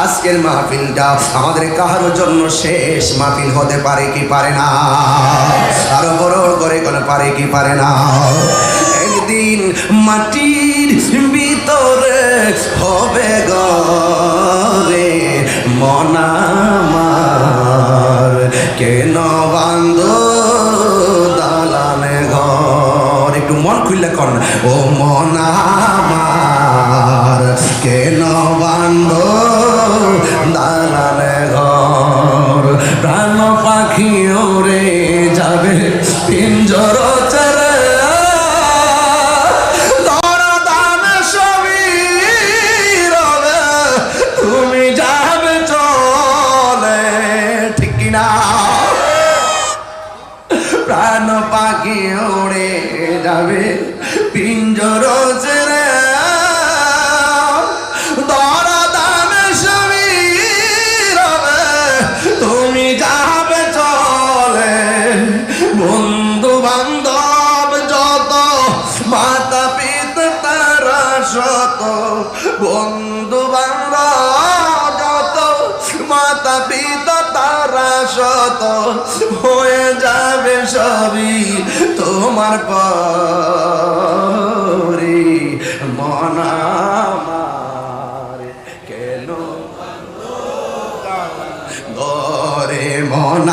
আজকের মাহফিলটা আমাদের কারোর জন্য শেষ মাহফিল হতে পারে কি পারে না? আরো বড় করে কোন পারে কি পারে না? একদিন মাটির ভিতরে হবে গরে মন আমার, কেন বান্ধ দালানে ঘর? একটু মন খুললে কর না। ও মন আমার, কেন বান্ধ দালানে ঘর? প্রাণ পাখি ওরে যাবে পিঞ্জর ছেড়ে, দরদান সবই রবে, তুমি যাবে চলে, ঠিক কিনা? প্রাণ পাখি ওড়ে যাবে পিঞ্জর ছেড়ে, দরদান সবই রবে, তুমি যাবে চলে। বন্ধু বান্ধব যত, মাতা পিতা তারা শত, বন্ধু বান্ধব যত, মাতা পিতা তারা শত, হয়ে যাবে সবই তোমার পরে। মন আমার, কেন গরে মন